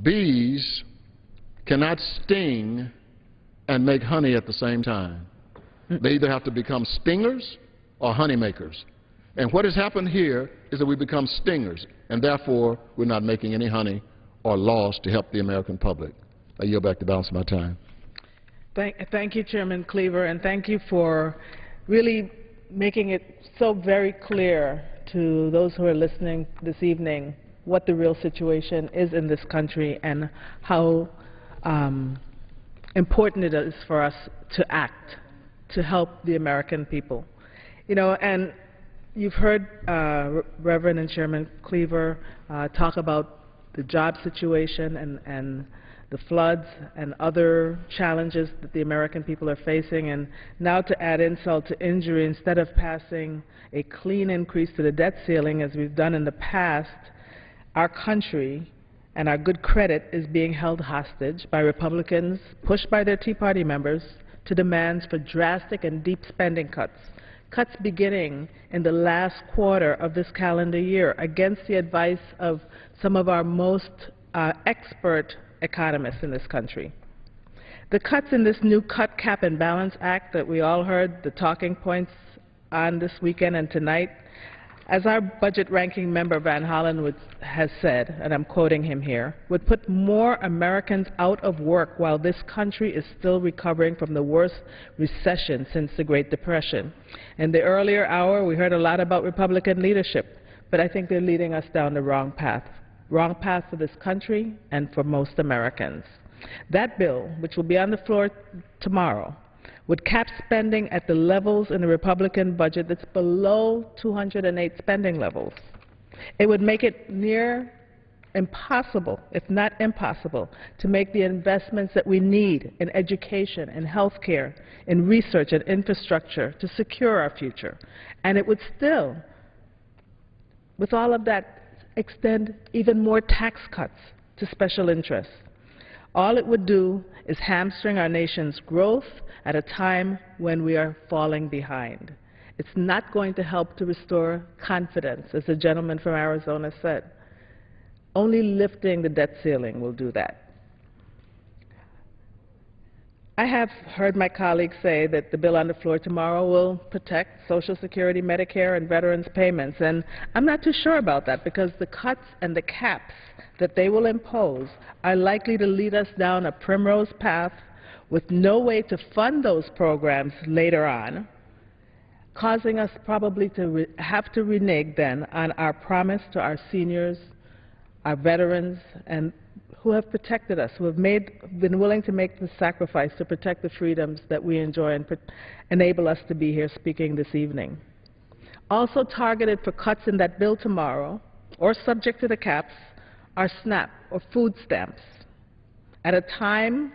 bees cannot sting and make honey at the same time. They either have to become stingers or honey makers. And what has happened here is that we become stingers, and therefore we're not making any honey or laws to help the American public. I yield back the balance of my time. Thank you, Chairman Cleaver, and thank you for really making it so very clear to those who are listening this evening what the real situation is in this country and how important it is for us to act to help the American people. You know, and you've heard Reverend and Chairman Cleaver talk about the job situation and the floods and other challenges that the American people are facing, and now to add insult to injury, instead of passing a clean increase to the debt ceiling as we've done in the past, our country and our good credit is being held hostage by Republicans pushed by their Tea Party members to demands for drastic and deep spending cuts, cuts beginning in the last quarter of this calendar year against the advice of some of our most expert economists in this country. The cuts in this new Cut, Cap, and Balance Act that we all heard the talking points on this weekend and tonight, as our budget ranking member Van Hollen has said, and I'm quoting him here, would put more Americans out of work while this country is still recovering from the worst recession since the Great Depression. In the earlier hour, we heard a lot about Republican leadership, but I think they're leading us down the wrong path for this country and for most Americans. That bill, which will be on the floor tomorrow, would cap spending at the levels in the Republican budget that's below 2008 spending levels. It would make it near impossible, if not impossible, to make the investments that we need in education, in health care, in research and infrastructure to secure our future. And it would still, with all of that, extend even more tax cuts to special interests. All it would do is hamstring our nation's growth at a time when we are falling behind. It's not going to help to restore confidence, as the gentleman from Arizona said. Only lifting the debt ceiling will do that. I have heard my colleagues say that the bill on the floor tomorrow will protect Social Security, Medicare, and veterans payments, and I'm not too sure about that because the cuts and the caps that they will impose are likely to lead us down a primrose path with no way to fund those programs later on, causing us probably to have to renege then on our promise to our seniors, our veterans, and who have protected us, who have been willing to make the sacrifice to protect the freedoms that we enjoy and enable us to be here speaking this evening. Also targeted for cuts in that bill tomorrow, or subject to the caps, are SNAP, or food stamps, at a time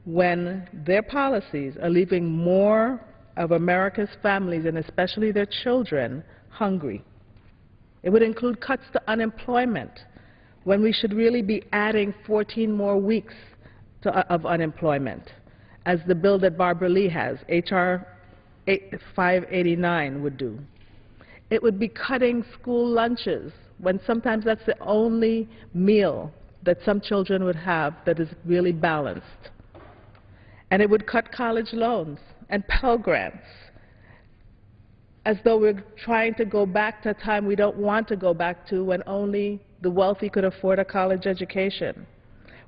when their policies are leaving more of America's families, and especially their children, hungry. It would include cuts to unemployment, when we should really be adding 14 more weeks of unemployment, as the bill that Barbara Lee has, H.R. 589, would do. It would be cutting school lunches, when sometimes that's the only meal that some children would have that is really balanced. And it would cut college loans and Pell Grants, as though we're trying to go back to a time we don't want to go back to, when only the wealthy could afford a college education.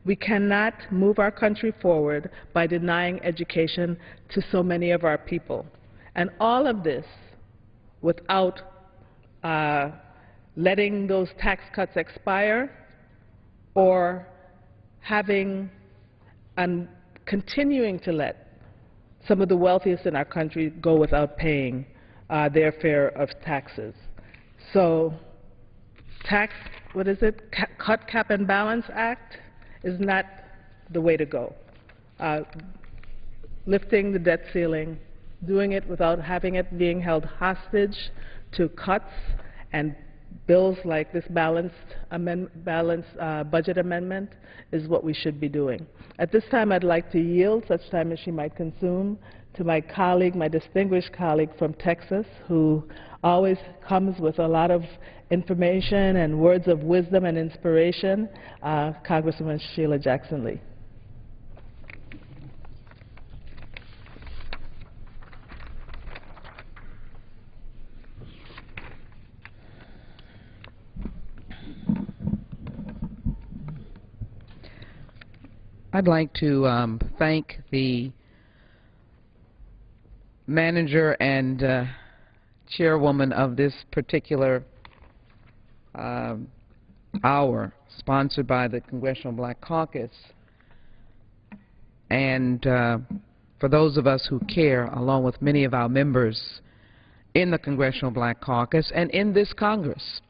We cannot move our country forward by denying education to so many of our people. And all of this without letting those tax cuts expire or having and continuing to let some of the wealthiest in our country go without paying their share of taxes. So Cut, Cap, and Balance Act is not the way to go. Lifting the debt ceiling, doing it without having it being held hostage to cuts and bills like this balanced budget amendment is what we should be doing. At this time, I'd like to yield such time as she might consume to my colleague, my distinguished colleague from Texas, who always comes with a lot of information and words of wisdom and inspiration, Congresswoman Sheila Jackson Lee. I'd like to thank the manager and chairwoman of this particular hour, sponsored by the Congressional Black Caucus, and for those of us who care, along with many of our members in the Congressional Black Caucus and in this Congress.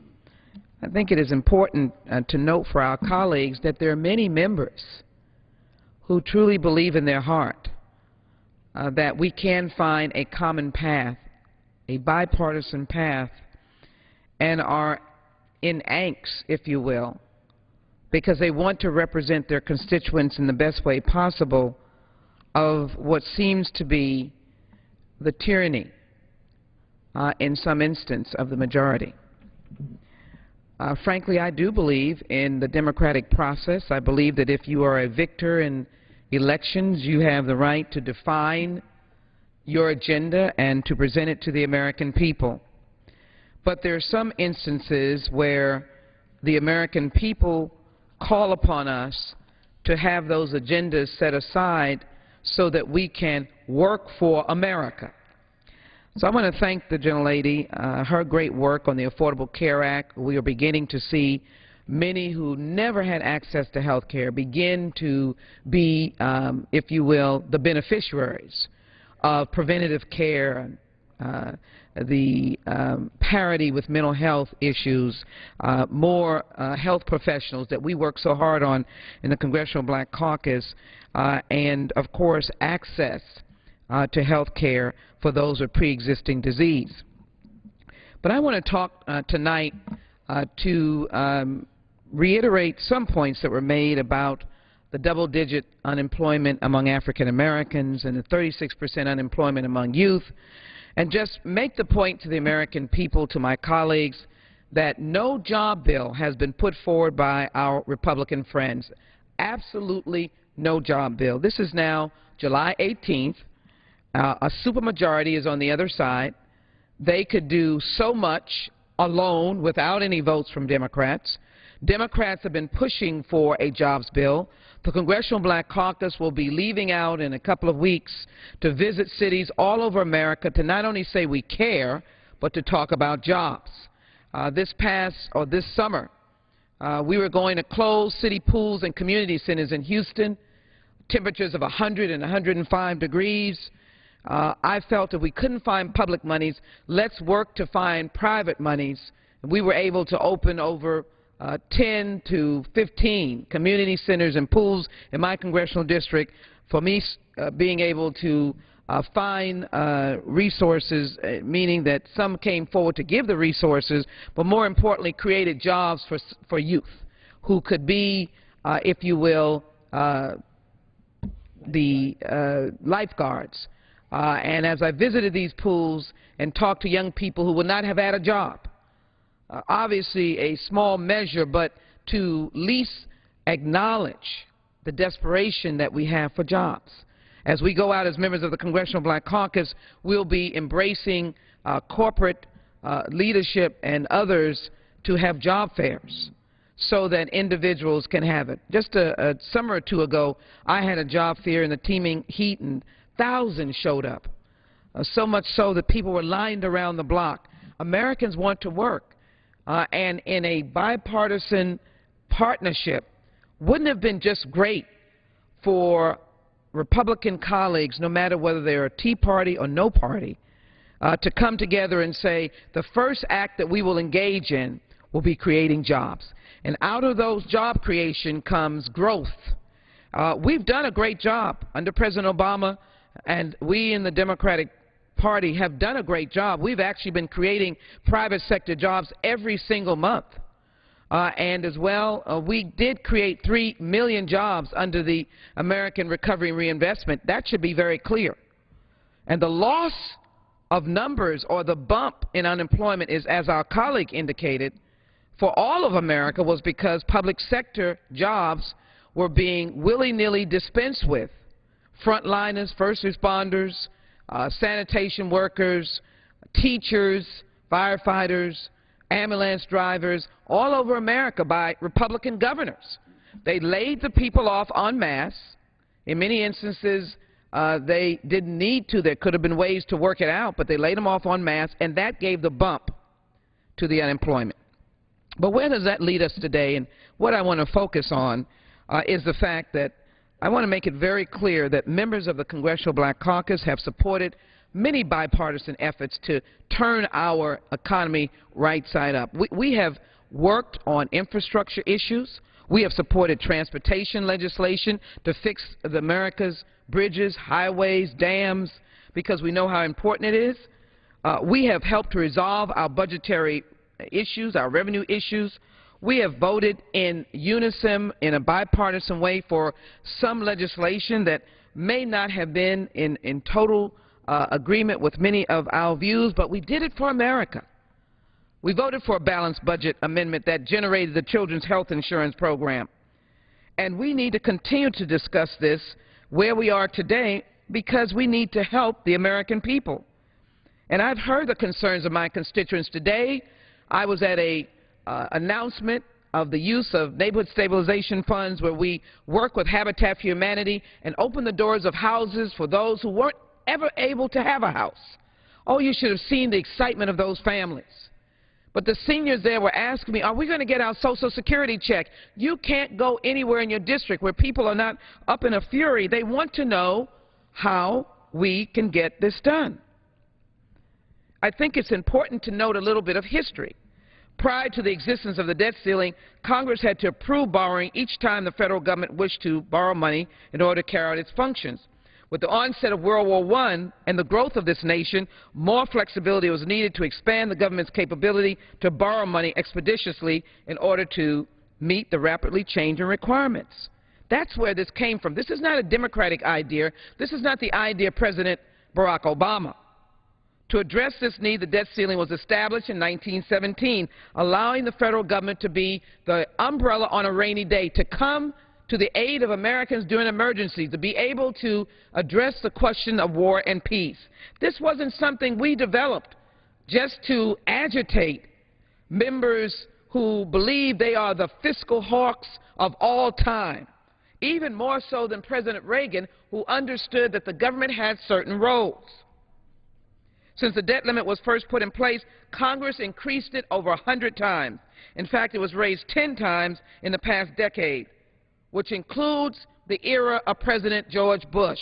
I think it is important to note for our colleagues that there are many members who truly believe in their heart that we can find a common path, a bipartisan path, and are in angst, if you will, because they want to represent their constituents in the best way possible of what seems to be the tyranny, in some instance, of the majority. Frankly, I do believe in the democratic process. I believe that if you are a victor in elections, you have the right to define your agenda and to present it to the American people. But there are some instances where the American people call upon us to have those agendas set aside so that we can work for America. So I want to thank the gentlelady, her great work on the Affordable Care Act. We are beginning to see many who never had access to health care begin to be, if you will, the beneficiaries of preventative care, the parity with mental health issues, more health professionals that we work so hard on in the Congressional Black Caucus, and, of course, access to health care for those with pre-existing disease. But I want to talk tonight to reiterate some points that were made about the double-digit unemployment among African Americans and the 36% unemployment among youth, and just make the point to the American people, to my colleagues, that no job bill has been put forward by our Republican friends. Absolutely no job bill. This is now July 18th. A supermajority is on the other side. They could do so much alone without any votes from Democrats. Democrats have been pushing for a jobs bill. The Congressional Black Caucus will be leaving out in a couple of weeks to visit cities all over America to not only say we care, but to talk about jobs. This summer, we were going to close city pools and community centers in Houston, temperatures of 100 and 105 degrees. I felt if we couldn't find public monies, let's work to find private monies. We were able to open over 10 to 15 community centers and pools in my congressional district. For me, being able to find resources, meaning that some came forward to give the resources, but more importantly created jobs for youth who could be, if you will, the lifeguards. And as I visited these pools and talked to young people who would not have had a job, obviously a small measure, but to at least acknowledge the desperation that we have for jobs. As we go out as members of the Congressional Black Caucus, we'll be embracing corporate leadership and others to have job fairs so that individuals can have it. Just a summer or two ago, I had a job fair in the teeming heat, and thousands showed up, so much so that people were lined around the block. Americans want to work. And in a bipartisan partnership, wouldn't it have been just great for Republican colleagues, no matter whether they're a Tea Party or no party, to come together and say the first act that we will engage in will be creating jobs. And out of those job creation comes growth. We've done a great job under President Obama, and we in the Democratic Party have done a great job. We've actually been creating private sector jobs every single month. And as well, we did create 3 million jobs under the American Recovery and Reinvestment. That should be very clear. And the loss of numbers or the bump in unemployment is, as our colleague indicated, for all of America was because public sector jobs were being willy-nilly dispensed with. Frontliners, first responders, sanitation workers, teachers, firefighters, ambulance drivers, all over America by Republican governors. They laid the people off en masse. In many instances, they didn't need to. There could have been ways to work it out, but they laid them off en masse, and that gave the bump to the unemployment. But where does that lead us today? And what I want to focus on is the fact that I want to make it very clear that members of the Congressional Black Caucus have supported many bipartisan efforts to turn our economy right side up. We have worked on infrastructure issues. We have supported transportation legislation to fix America's bridges, highways, dams, because we know how important it is. We have helped to resolve our budgetary issues, our revenue issues. We have voted in unison in a bipartisan way for some legislation that may not have been in total agreement with many of our views, but we did it for America. We voted for a balanced budget amendment that generated the Children's Health Insurance Program. And we need to continue to discuss this where we are today because we need to help the American people. And I've heard the concerns of my constituents today. I was at a announcement of the use of neighborhood stabilization funds where we work with Habitat for Humanity and open the doors of houses for those who weren't ever able to have a house. Oh, you should have seen the excitement of those families. But the seniors there were asking me, are we going to get our Social Security check? You can't go anywhere in your district where people are not up in a fury. They want to know how we can get this done. I think it's important to note a little bit of history. Prior to the existence of the debt ceiling, Congress had to approve borrowing each time the federal government wished to borrow money in order to carry out its functions. With the onset of World War I and the growth of this nation, more flexibility was needed to expand the government's capability to borrow money expeditiously in order to meet the rapidly changing requirements. That's where this came from. This is not a Democratic idea. This is not the idea of President Barack Obama. To address this need, the debt ceiling was established in 1917, allowing the federal government to be the umbrella on a rainy day, to come to the aid of Americans during emergencies, to be able to address the question of war and peace. This wasn't something we developed just to agitate members who believe they are the fiscal hawks of all time, even more so than President Reagan, who understood that the government had certain roles. Since the debt limit was first put in place, Congress increased it over 100 times. In fact, it was raised 10 times in the past decade, which includes the era of President George Bush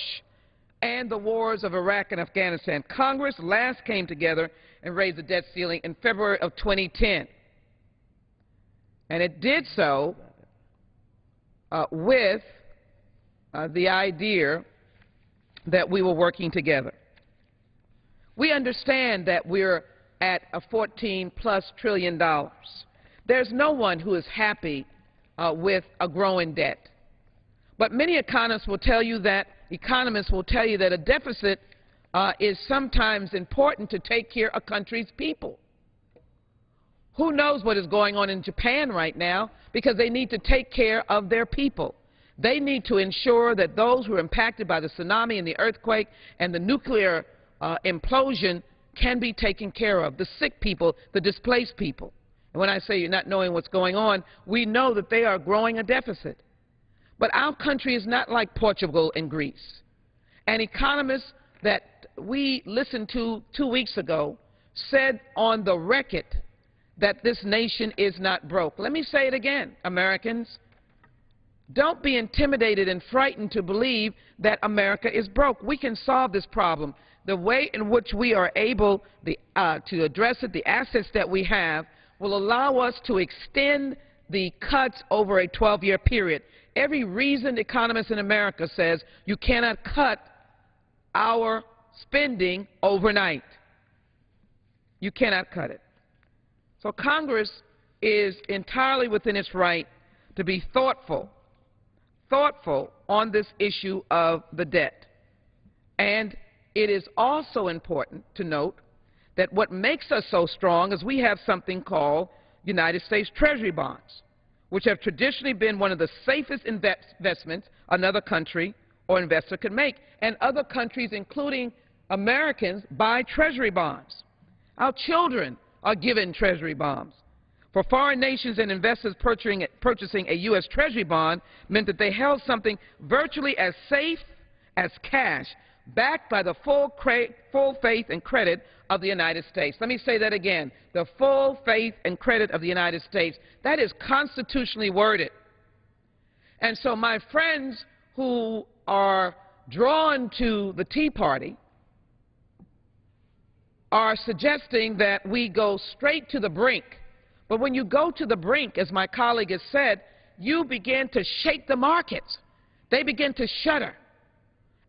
and the wars of Iraq and Afghanistan. Congress last came together and raised the debt ceiling in February of 2010. And it did so with the idea that we were working together. We understand that we're at a $14+ trillion. There's no one who is happy with a growing debt. But many economists will tell you that a deficit is sometimes important to take care of a country's people. Who knows what is going on in Japan right now, because they need to take care of their people. They need to ensure that those who are impacted by the tsunami and the earthquake and the nuclear implosion can be taken care of, the sick people, the displaced people. And when I say you're not knowing what's going on, we know that they are growing a deficit. But our country is not like Portugal and Greece. An economist that we listened to 2 weeks ago said on the record that this nation is not broke. Let me say it again, Americans. Don't be intimidated and frightened to believe that America is broke. We can solve this problem. The way in which we are able to address it, the assets that we have, will allow us to extend the cuts over a 12-year period. Every reasoned economist in America says you cannot cut our spending overnight. You cannot cut it. So Congress is entirely within its right to be thoughtful on this issue of the debt. And it is also important to note that what makes us so strong is we have something called United States Treasury bonds, which have traditionally been one of the safest investments another country or investor could make. And other countries, including Americans, buy Treasury bonds. Our children are given Treasury bonds. For foreign nations and investors, purchasing a U.S. Treasury bond meant that they held something virtually as safe as cash, backed by the full faith and credit of the United States. Let me say that again. The full faith and credit of the United States. That is constitutionally worded. And so my friends who are drawn to the Tea Party are suggesting that we go straight to the brink. But when you go to the brink, as my colleague has said, you begin to shake the markets. They begin to shudder.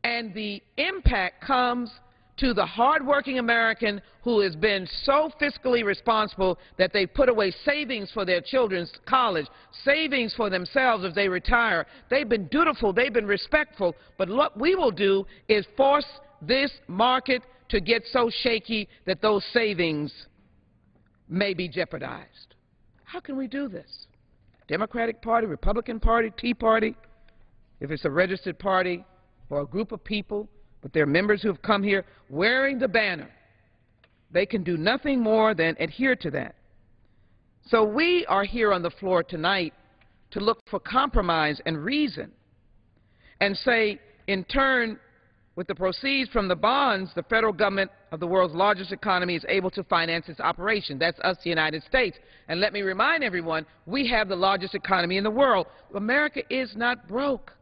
And the impact comes to the hardworking American who has been so fiscally responsible that they put away savings for their children's college, savings for themselves as they retire. They've been dutiful. They've been respectful. But what we will do is force this market to get so shaky that those savings may be jeopardized. How can we do this? Democratic Party, Republican Party, Tea Party, if it's a registered party or a group of people, but they're members who have come here wearing the banner, they can do nothing more than adhere to that. So we are here on the floor tonight to look for compromise and reason and say, in turn, with the proceeds from the bonds, the federal government of the world's largest economy is able to finance its operation. That's us, the United States. And let me remind everyone, we have the largest economy in the world. America is not broke.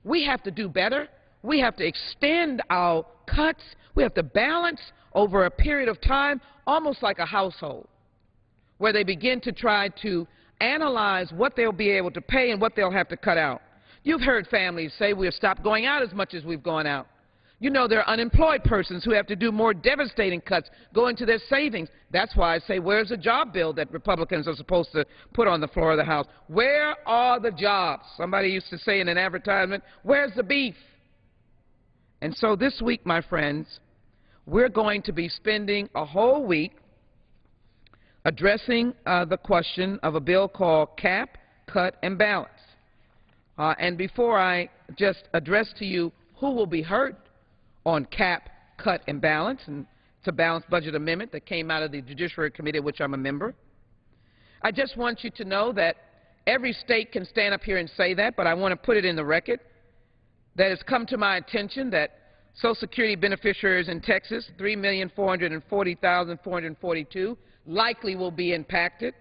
We have to do better. We have to extend our cuts. We have to balance over a period of time, almost like a household, where they begin to try to analyze what they'll be able to pay and what they'll have to cut out. You've heard families say we've stopped going out as much as we've gone out. You know, there are unemployed persons who have to do more devastating cuts, go into their savings. That's why I say, where's the job bill that Republicans are supposed to put on the floor of the House? Where are the jobs? Somebody used to say in an advertisement, where's the beef? And so this week, my friends, we're going to be spending a whole week addressing the question of a bill called Cap, Cut, and Balance. And before I just address to you who will be hurt on Cap, Cut, and Balance, and it's a balanced budget amendment that came out of the Judiciary Committee, of which I'm a member, I just want you to know that every state can stand up here and say that, but I want to put it in the record that it's come to my attention that Social Security beneficiaries in Texas, 3,440,442, likely will be impacted.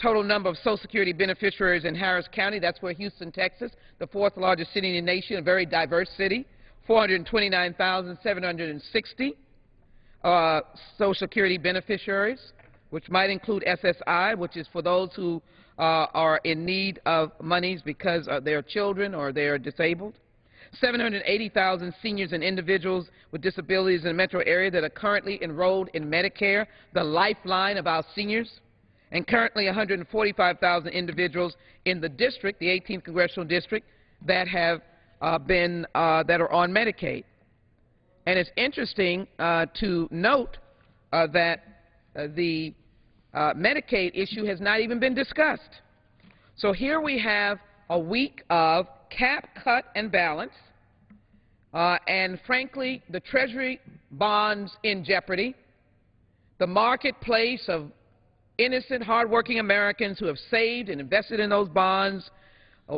Total number of Social Security beneficiaries in Harris County, that's where Houston, Texas, the fourth largest city in the nation, a very diverse city, 429,760 Social Security beneficiaries, which might include SSI, which is for those who are in need of monies because they are children or they are disabled. 780,000 seniors and individuals with disabilities in the metro area that are currently enrolled in Medicare, the lifeline of our seniors. And currently 145,000 individuals in the district, the 18th Congressional District, that have that are on Medicaid. And it's interesting to note that the Medicaid issue has not even been discussed. So here we have a week of Cap, Cut, and Balance, and frankly, the Treasury bonds in jeopardy, the marketplace of innocent, hardworking Americans who have saved and invested in those bonds,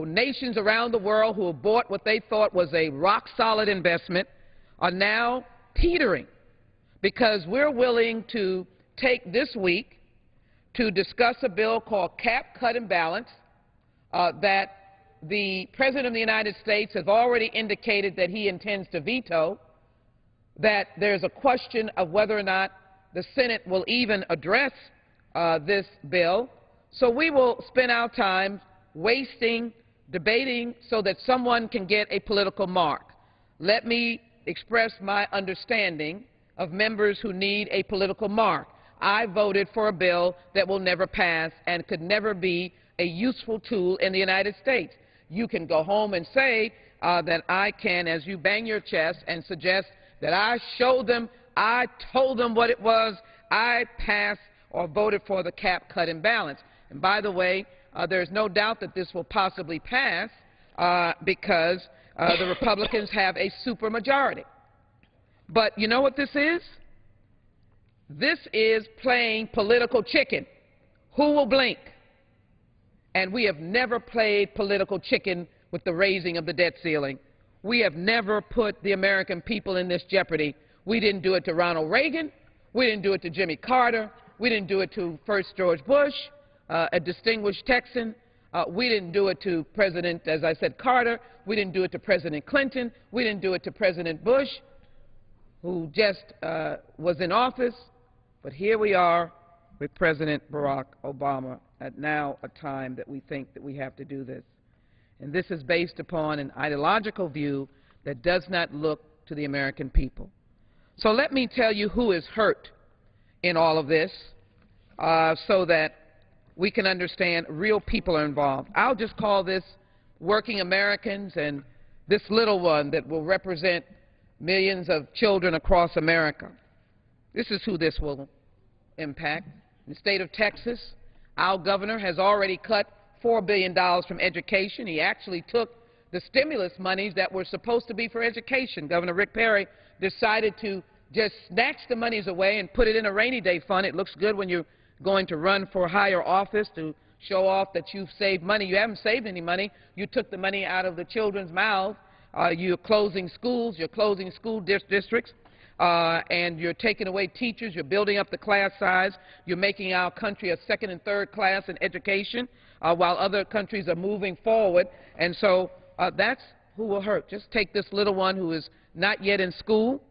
nations around the world who have bought what they thought was a rock-solid investment, are now teetering because we're willing to take this week to discuss a bill called Cap, Cut, and Balance that the President of the United States has already indicated that he intends to veto, that there's a question of whether or not the Senate will even address this bill. So we will spend our time wasting, debating so that someone can get a political mark. Let me express my understanding of members who need a political mark. I voted for a bill that will never pass and could never be a useful tool in the United States. You can go home and say that I can, as you bang your chest and suggest that I showed them, I told them what it was, I passed or voted for the cap, cut, and balance. And by the way, there's no doubt that this will possibly pass because the Republicans have a supermajority. But you know what this is? This is playing political chicken. Who will blink? And we have never played political chicken with the raising of the debt ceiling. We have never put the American people in this jeopardy. We didn't do it to Ronald Reagan. We didn't do it to Jimmy Carter. We didn't do it to first George Bush, a distinguished Texan. We didn't do it to President, as I said, Carter. We didn't do it to President Clinton. We didn't do it to President Bush, who just was in office. But here we are with President Barack Obama at now a time that we think that we have to do this. And this is based upon an ideological view that does not look to the American people. So let me tell you who is hurt in all of this so that we can understand real people are involved. I'll just call this working Americans and this little one that will represent millions of children across America. This is who this will impact. In the state of Texas, our governor has already cut $4 billion from education. He actually took the stimulus monies that were supposed to be for education. Governor Rick Perry decided to just snatch the monies away and put it in a rainy day fund. It looks good when you're going to run for higher office to show off that you've saved money. You haven't saved any money. You took the money out of the children's mouths. You're closing schools. You're closing school districts. And you're taking away teachers. You're building up the class size. You're making our country a second and third class in education while other countries are moving forward. And so that's who will hurt. Just take this little one who is not yet in school.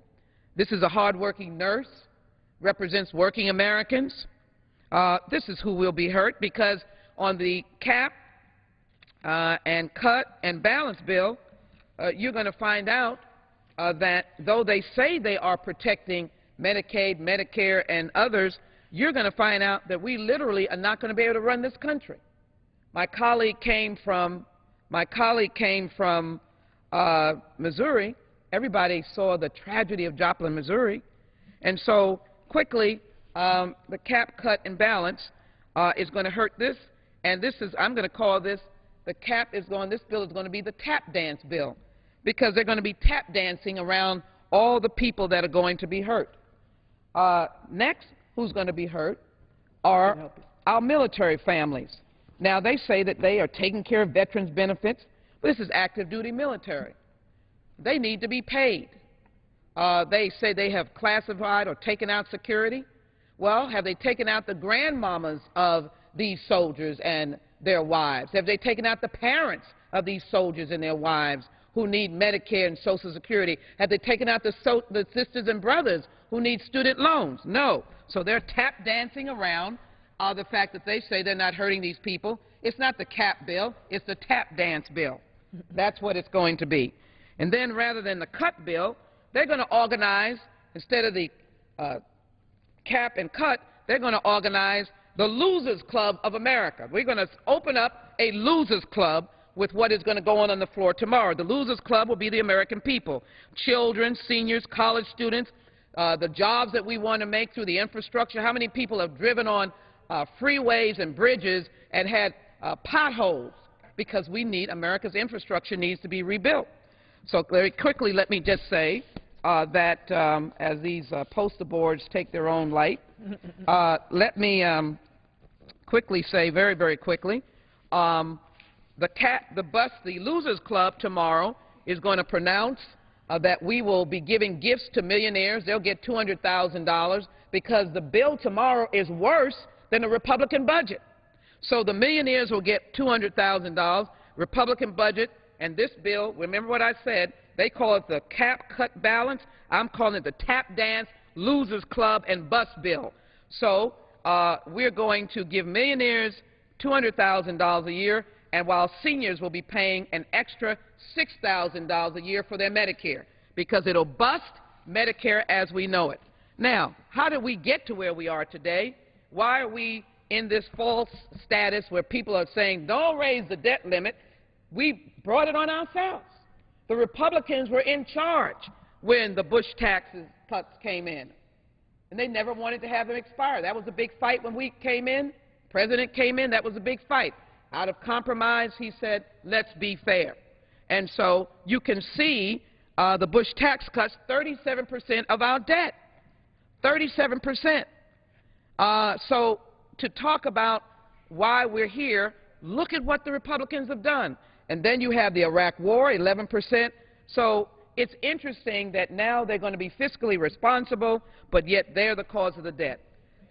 This is a hardworking nurse, represents working Americans. This is who will be hurt because on the cap and cut and balance bill, you're going to find out that though they say they are protecting Medicaid, Medicare, and others, you're going to find out that we literally are not going to be able to run this country. My colleague came from Missouri. Everybody saw the tragedy of Joplin, Missouri. And so quickly, the cap, cut, and balance is going to hurt this. And this is, I'm going to call this, the cap is going, this bill is going to be the tap dance bill, because they're going to be tap dancing around all the people that are going to be hurt. Next, who's going to be hurt are our military families. Now, they say that they are taking care of veterans' benefits, but this is active duty military. They need to be paid. They say they have classified or taken out security. Well, have they taken out the grandmamas of these soldiers and their wives? Have they taken out the parents of these soldiers and their wives who need Medicare and Social Security? Have they taken out the sisters and brothers who need student loans? No. So they're tap dancing around the fact that they say they're not hurting these people. It's not the cap bill. It's the tap dance bill. That's what it's going to be. And then rather than the cut bill, they're going to organize, instead of the cap and cut, they're going to organize the Losers Club of America. We're going to open up a Losers Club with what is going to go on the floor tomorrow. The Losers Club will be the American people, children, seniors, college students, the jobs that we want to make through the infrastructure. How many people have driven on freeways and bridges and had potholes? Because we need, America's infrastructure needs to be rebuilt. So very quickly, let me just say that as these poster boards take their own light, let me quickly say, very, very quickly, the Losers Club tomorrow is going to pronounce that we will be giving gifts to millionaires. They'll get $200,000 because the bill tomorrow is worse than the Republican budget. So the millionaires will get $200,000, Republican budget, and this bill, remember what I said, they call it the cap, cut, balance. I'm calling it the tap dance, Losers Club, and bus bill. So we're going to give millionaires $200,000 a year, and while seniors will be paying an extra $6,000 a year for their Medicare, because it'll bust Medicare as we know it. Now, how did we get to where we are today? Why are we in this false status where people are saying, don't raise the debt limit? We brought it on ourselves. The Republicans were in charge when the Bush tax cuts came in, and they never wanted to have them expire. That was a big fight when we came in. The President came in. That was a big fight. Out of compromise, he said, let's be fair. And so you can see the Bush tax cuts 37% of our debt. 37%. So to talk about why we're here, look at what the Republicans have done. And then you have the Iraq War, 11%. So it's interesting that now they're going to be fiscally responsible, but yet they're the cause of the debt.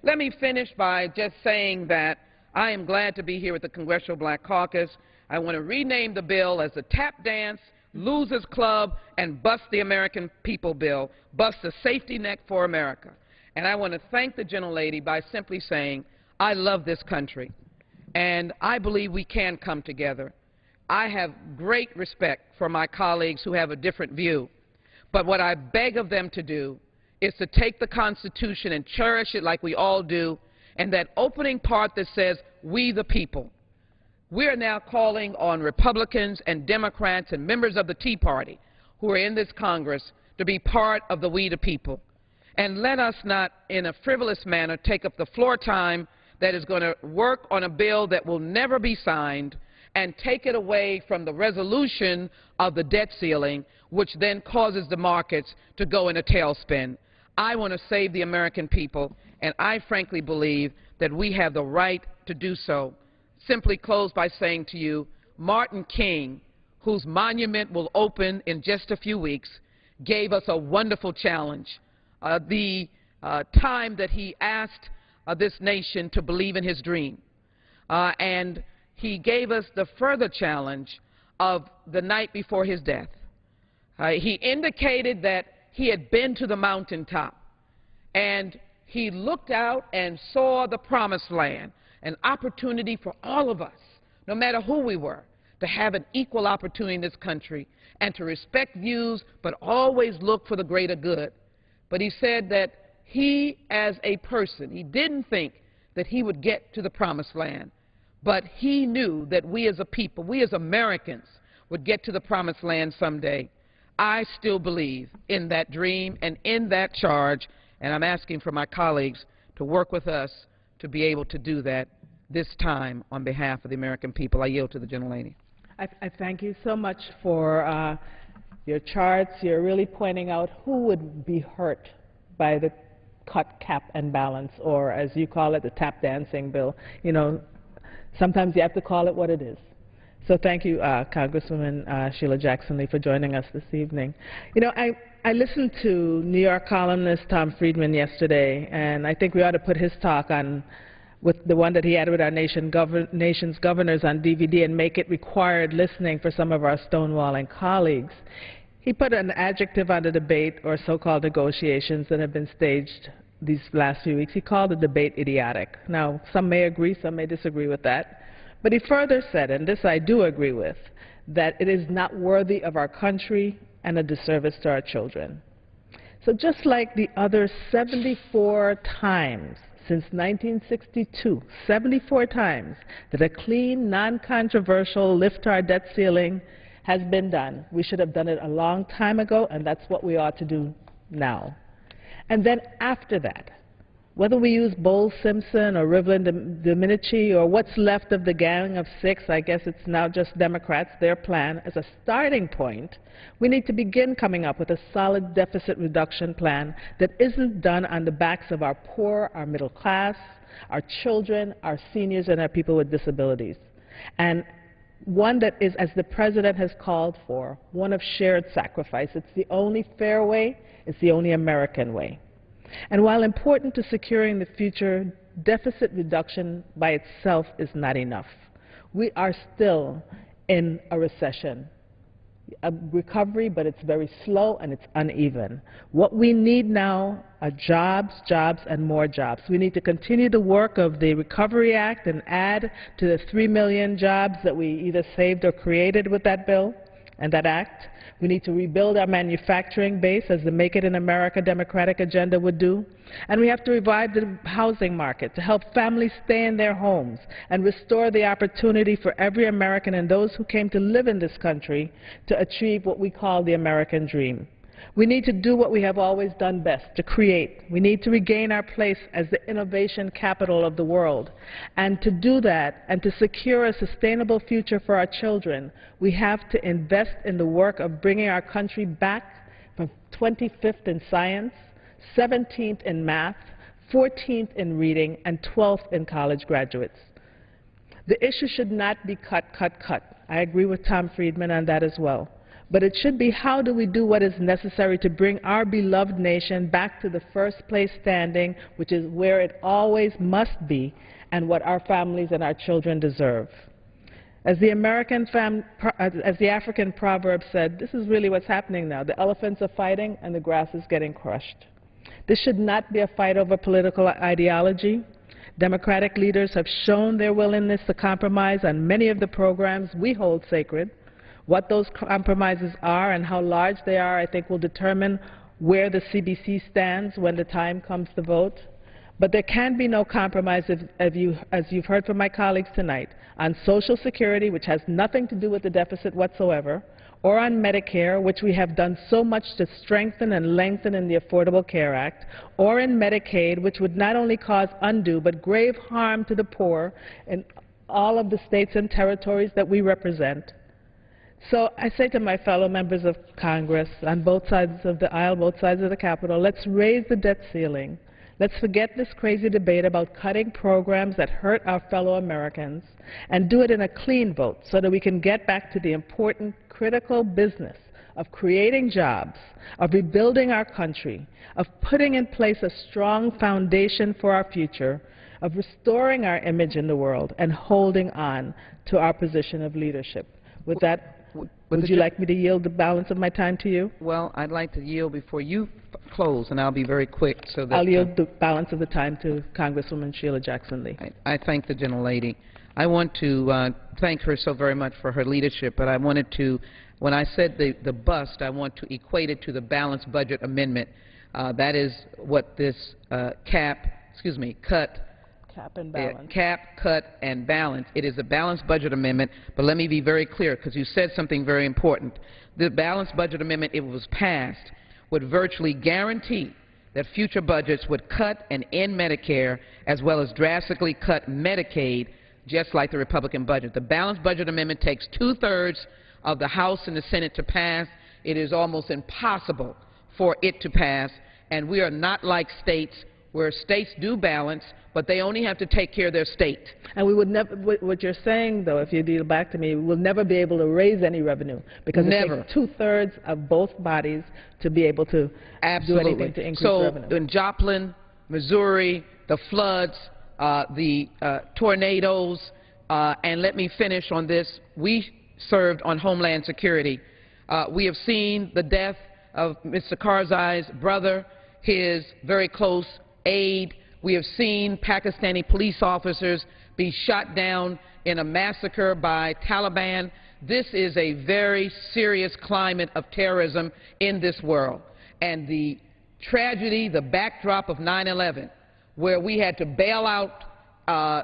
Let me finish by just saying that I am glad to be here with the Congressional Black Caucus. I want to rename the bill as the Tap Dance, Losers Club, and Bust the American People Bill, Bust the Safety Net for America. And I want to thank the gentlelady by simply saying, I love this country, and I believe we can come together. I have great respect for my colleagues who have a different view, but what I beg of them to do is to take the Constitution and cherish it like we all do, and that opening part that says, we the people. We are now calling on Republicans and Democrats and members of the Tea Party who are in this Congress to be part of the we the people. And let us not, in a frivolous manner, take up the floor time that is going to work on a bill that will never be signed and take it away from the resolution of the debt ceiling, which then causes the markets to go in a tailspin. I want to save the American people, and I frankly believe that we have the right to do so. Simply close by saying to you, Martin King, whose monument will open in just a few weeks, gave us a wonderful challenge. The time that he asked this nation to believe in his dream. And he gave us the further challenge of the night before his death. He indicated that he had been to the mountaintop, and he looked out and saw the promised land, an opportunity for all of us, no matter who we were, to have an equal opportunity in this country and to respect views but always look for the greater good. But he said that he, as a person, he didn't think that he would get to the promised land, but he knew that we as a people, we as Americans, would get to the promised land someday. I still believe in that dream and in that charge, and I'm asking for my colleagues to work with us to be able to do that this time on behalf of the American people. I yield to the gentlelady. I thank you so much for your charts. You're really pointing out who would be hurt by the cut, cap, and balance, or as you call it, the tap dancing bill. You know, sometimes you have to call it what it is. So thank you, Congresswoman Sheila Jackson Lee, for joining us this evening. You know, I listened to New York columnist Tom Friedman yesterday, and I think we ought to put his talk on, with the one that he had with our nation's governors on DVD, and make it required listening for some of our stonewalling colleagues. He put an adjective on the debate, or so-called negotiations, that have been staged these last few weeks. He called the debate idiotic. Now, some may agree, some may disagree with that. But he further said, and this I do agree with, that it is not worthy of our country and a disservice to our children. So just like the other 74 times since 1962, 74 times that a clean, non-controversial lift our debt ceiling has been done, we should have done it a long time ago, and that's what we ought to do now. And then after that, whether we use Bowles-Simpson or Rivlin-Domenici or what's left of the Gang of Six, I guess it's now just Democrats, their plan, as a starting point, we need to begin coming up with a solid deficit reduction plan that isn't done on the backs of our poor, our middle class, our children, our seniors, and our people with disabilities. And one that is, as the President has called for, one of shared sacrifice. It's the only fair way. It's the only American way. And while important to securing the future, deficit reduction by itself is not enough. We are still in a recession, a recovery, but it's very slow and it's uneven. What we need now are jobs, jobs, and more jobs. We need to continue the work of the Recovery Act and add to the 3 million jobs that we either saved or created with that bill and that act. We need to rebuild our manufacturing base, as the Make It in America Democratic agenda would do. And we have to revive the housing market to help families stay in their homes and restore the opportunity for every American and those who came to live in this country to achieve what we call the American dream. We need to do what we have always done best, to create. We need to regain our place as the innovation capital of the world. And to do that, and to secure a sustainable future for our children, we have to invest in the work of bringing our country back from 25th in science, 17th in math, 14th in reading, and 12th in college graduates. The issue should not be cut, cut, cut. I agree with Tom Friedman on that as well. But it should be, how do we do what is necessary to bring our beloved nation back to the first place standing, which is where it always must be, and what our families and our children deserve. As the African proverb said, this is really what's happening now. The elephants are fighting and the grass is getting crushed. This should not be a fight over political ideology. Democratic leaders have shown their willingness to compromise on many of the programs we hold sacred. What those compromises are and how large they are, I think, will determine where the CBC stands when the time comes to vote. But there can be no compromise, as you've heard from my colleagues tonight, on Social Security, which has nothing to do with the deficit whatsoever, or on Medicare, which we have done so much to strengthen and lengthen in the Affordable Care Act, or in Medicaid, which would not only cause undue but grave harm to the poor in all of the states and territories that we represent. So I say to my fellow members of Congress on both sides of the aisle, both sides of the Capitol, let's raise the debt ceiling. Let's forget this crazy debate about cutting programs that hurt our fellow Americans and do it in a clean vote so that we can get back to the important, critical business of creating jobs, of rebuilding our country, of putting in place a strong foundation for our future, of restoring our image in the world, and holding on to our position of leadership. With that, would you like me to yield the balance of my time to you? Well, I'd like to yield before you close, and I'll be very quick. So that I'll yield the balance of the time to Congresswoman Sheila Jackson Lee. I thank the gentlelady. I want to thank her so very much for her leadership, but I wanted to, when I said the bust, I want to equate it to the balanced budget amendment. That is what this cap and balance. Cut, and balance. It is a balanced budget amendment, but let me be very clear, because you said something very important. The balanced budget amendment, if it was passed, would virtually guarantee that future budgets would cut and end Medicare, as well as drastically cut Medicaid, just like the Republican budget. The balanced budget amendment takes 2/3 of the House and the Senate to pass. It is almost impossible for it to pass, and we are not like states where states do balance, but they only have to take care of their state. And we would never, what you're saying, though, if you deal back to me, we will never be able to raise any revenue, because it takes 2/3 of both bodies to be able to do anything to increase revenue. So in Joplin, Missouri, the floods, the tornadoes, and let me finish on this. We served on Homeland Security. We have seen the death of Mr. Karzai's brother, his very close aide. We have seen Pakistani police officers be shot down in a massacre by Taliban. This is a very serious climate of terrorism in this world. And the tragedy, the backdrop of 9/11, where we had to bail out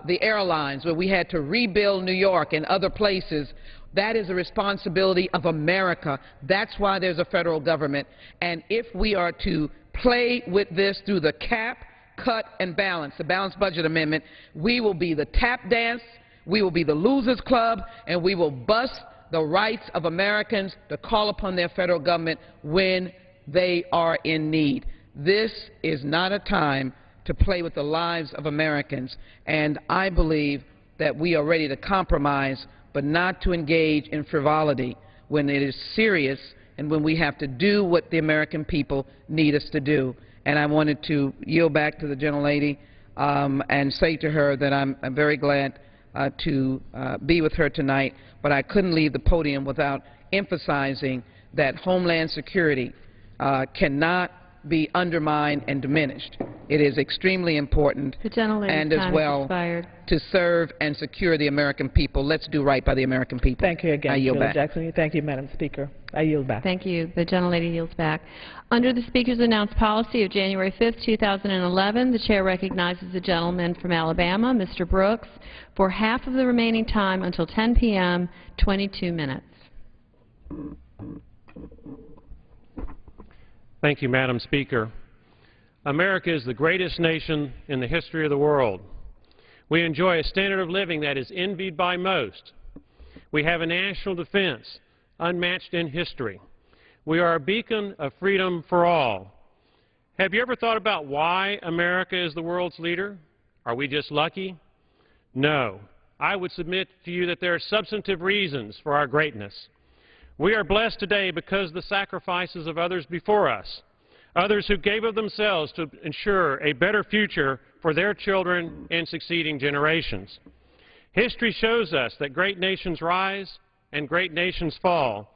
the airlines, where we had to rebuild New York and other places, that is a responsibility of America. That's why there's a federal government. And if we are to play with this through the cap, cut, and balance, the balanced budget amendment, we will be the tap dance, we will be the losers club, and we will bust the rights of Americans to call upon their federal government when they are in need. This is not a time to play with the lives of Americans, and I believe that we are ready to compromise, but not to engage in frivolity when it is serious and when we have to do what the American people need us to do. And I wanted to yield back to the gentlelady and say to her that I'm very glad to be with her tonight, but I couldn't leave the podium without emphasizing that Homeland Security cannot be undermined and diminished. it is extremely important The gentlelady's and as time has well expired. to serve and secure the American people. Let's do right by the American people. Thank you I again, yield Sheila back. Jackson. Thank you, Madam Speaker. I yield back. Thank you. The gentlelady yields back. Under the Speaker's announced policy of January 5th, 2011, the Chair recognizes the gentleman from Alabama, Mr. Brooks, for half of the remaining time until 10 p.m., 22 minutes. Thank you, Madam Speaker. America is the greatest nation in the history of the world. We enjoy a standard of living that is envied by most. We have a national defense unmatched in history. We are a beacon of freedom for all. Have you ever thought about why America is the world's leader? Are we just lucky? No. I would submit to you that there are substantive reasons for our greatness. We are blessed today because of the sacrifices of others before us, others who gave of themselves to ensure a better future for their children and succeeding generations. History shows us that great nations rise and great nations fall,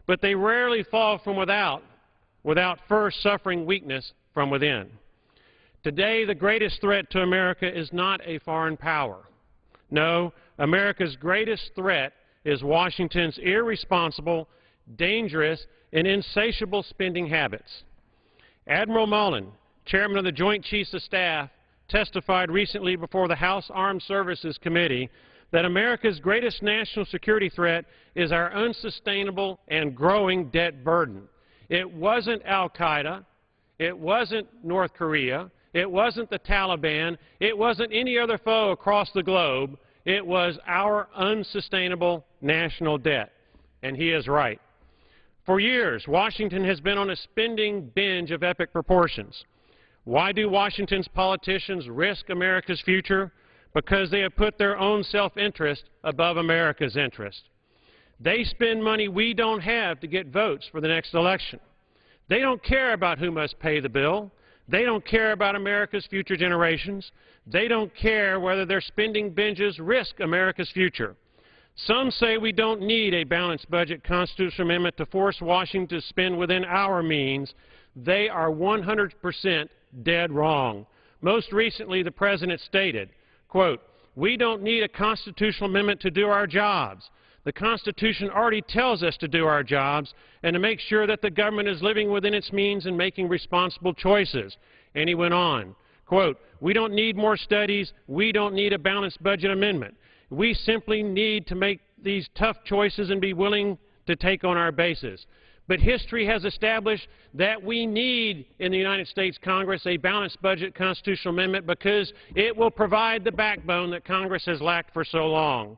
but they rarely fall from without first suffering weakness from within. Today, the greatest threat to America is not a foreign power. No, America's greatest threat is Washington's irresponsible, dangerous, and insatiable spending habits. Admiral Mullen, Chairman of the Joint Chiefs of Staff, testified recently before the House Armed Services Committee that America's greatest national security threat is our unsustainable and growing debt burden. It wasn't Al-Qaeda, it wasn't North Korea, it wasn't the Taliban, it wasn't any other foe across the globe, it was our unsustainable national debt. And he is right. For years, Washington has been on a spending binge of epic proportions. Why do Washington's politicians risk America's future? Because they have put their own self-interest above America's interest. They spend money we don't have to get votes for the next election. They don't care about who must pay the bill. They don't care about America's future generations. They don't care whether their spending binges risk America's future. Some say we don't need a balanced budget constitutional amendment to force Washington to spend within our means. They are 100% dead wrong. Most recently, the President stated, quote, "We don't need a constitutional amendment to do our jobs. The Constitution already tells us to do our jobs and to make sure that the government is living within its means and making responsible choices." And he went on, quote, "We don't need more studies. We don't need a balanced budget amendment. We simply need to make these tough choices and be willing to take on our bases." But history has established that we need in the United States Congress a balanced budget constitutional amendment because it will provide the backbone that Congress has lacked for so long.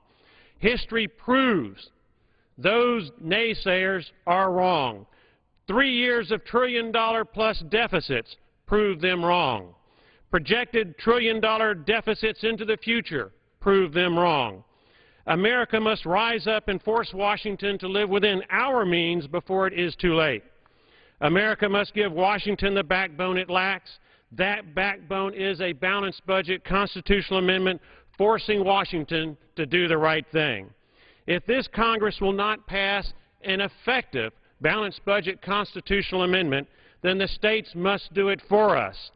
History proves those naysayers are wrong. 3 years of trillion-dollar-plus deficits prove them wrong. Projected trillion-dollar deficits into the future prove them wrong. America must rise up and force Washington to live within our means before it is too late. America must give Washington the backbone it lacks. That backbone is a balanced budget constitutional amendment forcing Washington to do the right thing. If this Congress will not pass an effective balanced budget constitutional amendment, then the states must do it for us.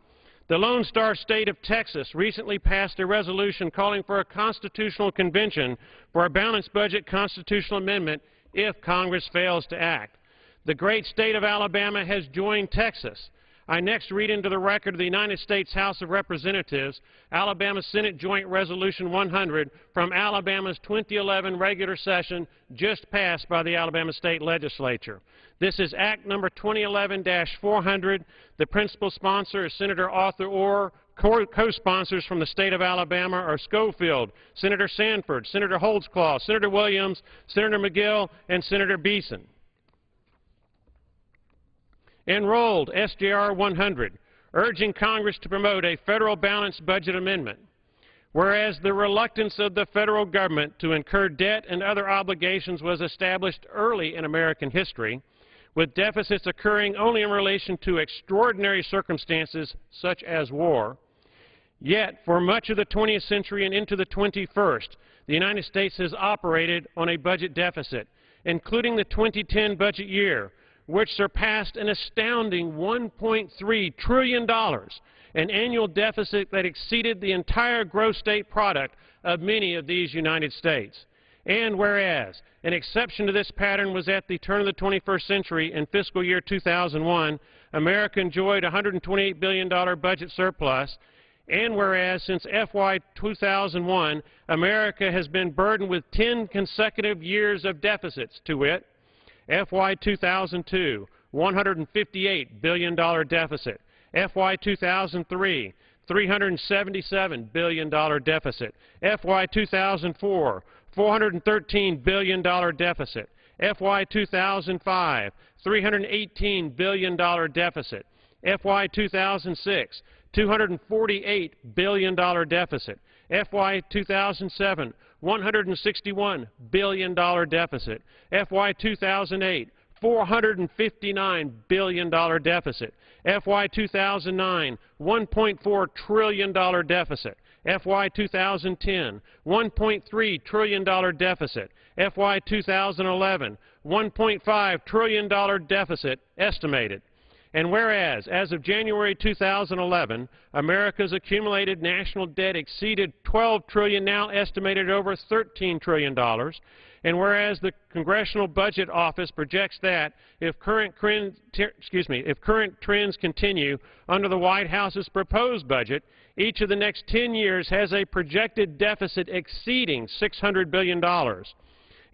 The Lone Star State of Texas recently passed a resolution calling for a constitutional convention for a balanced budget constitutional amendment if Congress fails to act. The great state of Alabama has joined Texas. I next read into the record of the United States House of Representatives Alabama Senate Joint Resolution 100 from Alabama's 2011 regular session just passed by the Alabama State Legislature. This is Act number 2011-400. The principal sponsor is Senator Arthur Orr. Co-sponsors from the state of Alabama are Schofield, Senator Sanford, Senator Holtzclaw, Senator Williams, Senator McGill, and Senator Beeson. Enrolled SJR 100, urging Congress to promote a federal balanced budget amendment. Whereas the reluctance of the federal government to incur debt and other obligations was established early in American history, with deficits occurring only in relation to extraordinary circumstances such as war, yet for much of the 20th century and into the 21st, the United States has operated on a budget deficit, including the 2010 budget year, which surpassed an astounding $1.3 trillion an annual deficit that exceeded the entire gross state product of many of these United States. And whereas an exception to this pattern was at the turn of the 21st century in fiscal year 2001, America enjoyed a $128 billion budget surplus, and whereas since FY 2001, America has been burdened with 10 consecutive years of deficits, to wit, FY 2002, $158 billion deficit, FY 2003, $377 billion deficit, FY 2004, $413 billion deficit, FY 2005, $318 billion deficit, FY 2006, $248 billion deficit, FY 2007, $161 billion deficit, FY 2008, $459 billion deficit, FY 2009, $1.4 trillion deficit, FY 2010, $1.3 trillion deficit, FY 2011, $1.5 trillion deficit estimated. And whereas, as of January 2011, America's accumulated national debt exceeded $12 trillion, now estimated over $13 trillion, and whereas the Congressional Budget Office projects that if current trends continue under the White House's proposed budget, each of the next 10 years has a projected deficit exceeding $600 billion.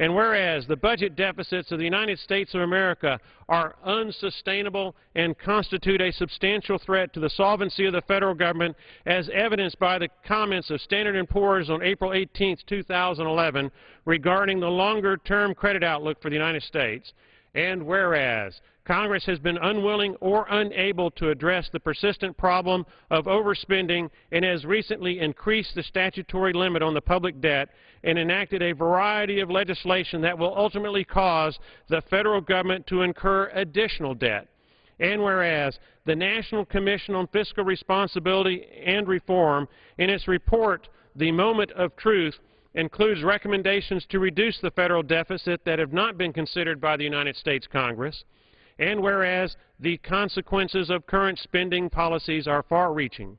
And whereas the budget deficits of the United States of America are unsustainable and constitute a substantial threat to the solvency of the federal government, as evidenced by the comments of Standard & Poor's on April 18, 2011, regarding the longer-term credit outlook for the United States, and whereas Congress has been unwilling or unable to address the persistent problem of overspending and has recently increased the statutory limit on the public debt and enacted a variety of legislation that will ultimately cause the federal government to incur additional debt. And whereas the National Commission on Fiscal Responsibility and Reform, in its report, The Moment of Truth, includes recommendations to reduce the federal deficit that have not been considered by the United States Congress, and whereas the consequences of current spending policies are far-reaching,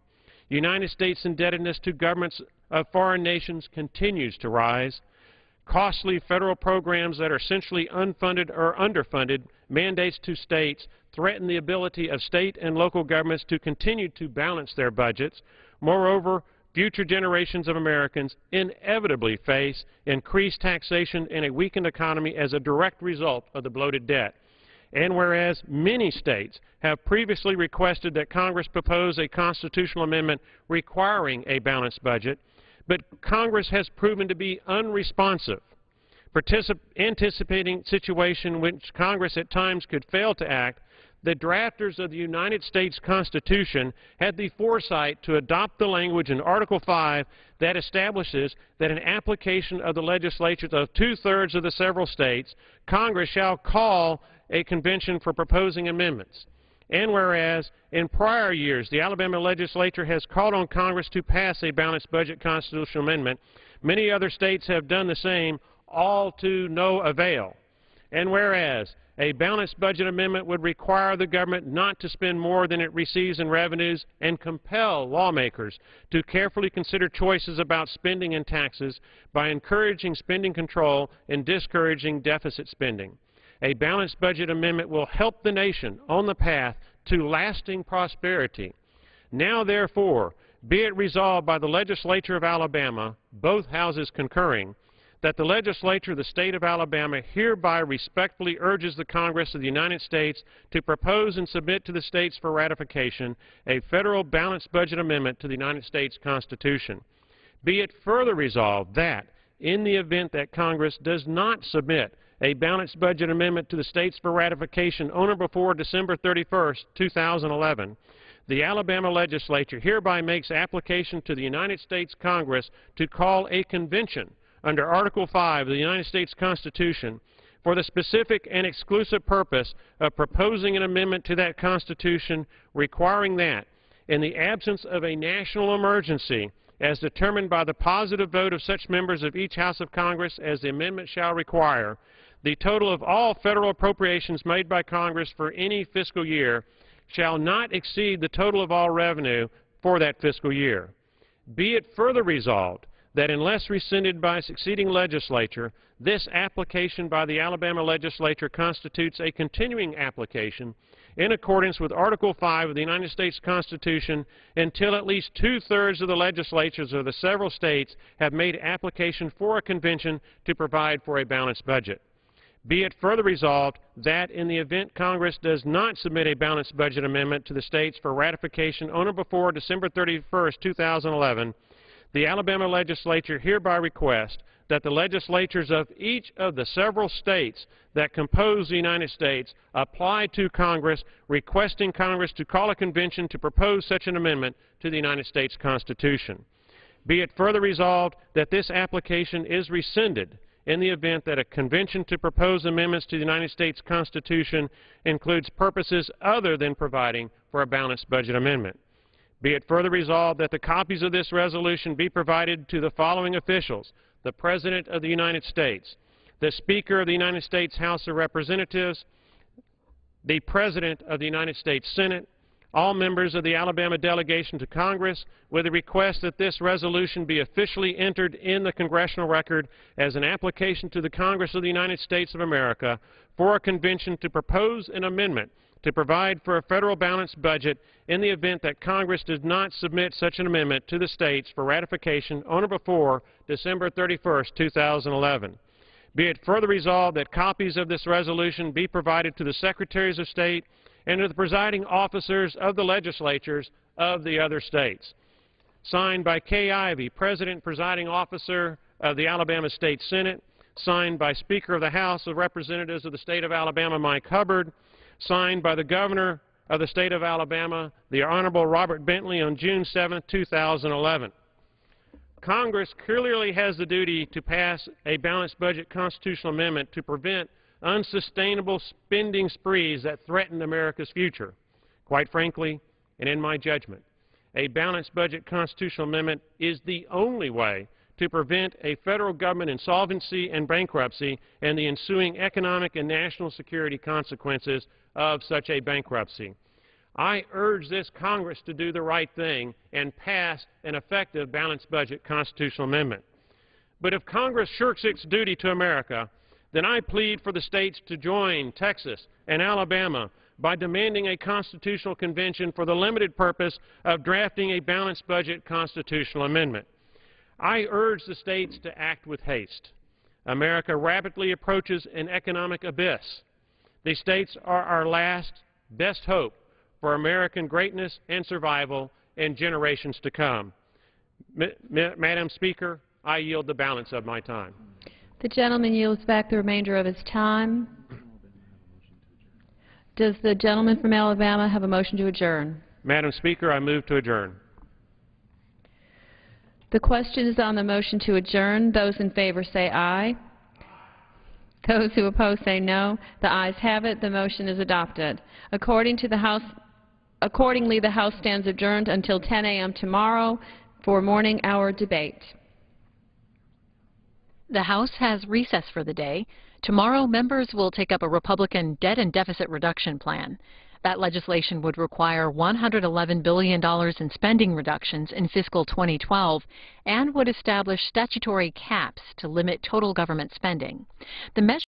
United States indebtedness to governments of foreign nations continues to rise. Costly federal programs that are essentially unfunded or underfunded mandates to states threaten the ability of state and local governments to continue to balance their budgets. Moreover, future generations of Americans inevitably face increased taxation and a weakened economy as a direct result of the bloated debt. And whereas many states have previously requested that Congress propose a constitutional amendment requiring a balanced budget, but Congress has proven to be unresponsive, anticipating situation in which Congress at times could fail to act, the drafters of the United States Constitution had the foresight to adopt the language in Article 5 that establishes that in application of the legislatures of two-thirds of the several states, Congress shall call a convention for proposing amendments. And whereas in prior years the Alabama legislature has called on Congress to pass a balanced budget constitutional amendment, many other states have done the same, all to no avail. And whereas a balanced budget amendment would require the government not to spend more than it receives in revenues and compel lawmakers to carefully consider choices about spending and taxes by encouraging spending control and discouraging deficit spending. A balanced budget amendment will help the nation on the path to lasting prosperity. Now, therefore, be it resolved by the legislature of Alabama, both houses concurring, that the legislature of the state of Alabama hereby respectfully urges the Congress of the United States to propose and submit to the states for ratification a federal balanced budget amendment to the United States Constitution. Be it further resolved that, in the event that Congress does not submit a balanced budget amendment to the states for ratification on or before December 31, 2011, the Alabama legislature hereby makes application to the United States Congress to call a convention under Article 5 of the United States Constitution for the specific and exclusive purpose of proposing an amendment to that Constitution requiring that, in the absence of a national emergency, as determined by the positive vote of such members of each House of Congress as the amendment shall require, the total of all federal appropriations made by Congress for any fiscal year shall not exceed the total of all revenue for that fiscal year. Be it further resolved that unless rescinded by a succeeding legislature, this application by the Alabama legislature constitutes a continuing application in accordance with Article 5 of the United States Constitution until at least two-thirds of the legislatures of the several states have made application for a convention to provide for a balanced budget. Be it further resolved that in the event Congress does not submit a balanced budget amendment to the states for ratification on or before December 31, 2011, the Alabama legislature hereby requests that the legislatures of each of the several states that compose the United States apply to Congress, requesting Congress to call a convention to propose such an amendment to the United States Constitution. Be it further resolved that this application is rescinded in the event that a convention to propose amendments to the United States Constitution includes purposes other than providing for a balanced budget amendment. Be it further resolved that the copies of this resolution be provided to the following officials: the President of the United States, the Speaker of the United States House of Representatives, the President of the United States Senate, all members of the Alabama delegation to Congress, with a request that this resolution be officially entered in the congressional record as an application to the Congress of the United States of America for a convention to propose an amendment to provide for a federal balanced budget in the event that Congress does not submit such an amendment to the states for ratification on or before December 31, 2011. Be it further resolved that copies of this resolution be provided to the Secretaries of State and to the presiding officers of the legislatures of the other states. Signed by Kay Ivey, President Presiding Officer of the Alabama State Senate. Signed by Speaker of the House of Representatives of the State of Alabama, Mike Hubbard. Signed by the Governor of the State of Alabama, the Honorable Robert Bentley, on June 7, 2011. Congress clearly has the duty to pass a balanced budget constitutional amendment to prevent unsustainable spending sprees that threaten America's future. Quite frankly, and in my judgment, a balanced budget constitutional amendment is the only way to prevent a federal government insolvency and bankruptcy and the ensuing economic and national security consequences of such a bankruptcy. I urge this Congress to do the right thing and pass an effective balanced budget constitutional amendment. But if Congress shirks its duty to America, then I plead for the states to join Texas and Alabama by demanding a constitutional convention for the limited purpose of drafting a balanced budget constitutional amendment. I urge the states to act with haste. America rapidly approaches an economic abyss. The states are our last, best hope for American greatness and survival in generations to come. Madam Speaker, I yield the balance of my time. The gentleman yields back the remainder of his time. Does the gentleman from Alabama have a motion to adjourn? Madam Speaker, I move to adjourn. The question is on the motion to adjourn. Those in favor say aye. Those who oppose say no. The ayes have it. The motion is adopted. Accordingly, the House stands adjourned until 10 a.m. tomorrow for morning hour debate. The House has recess for the day. Tomorrow, members will take up a Republican debt and deficit reduction plan. That legislation would require $111 billion in spending reductions in fiscal 2012 and would establish statutory caps to limit total government spending. The measure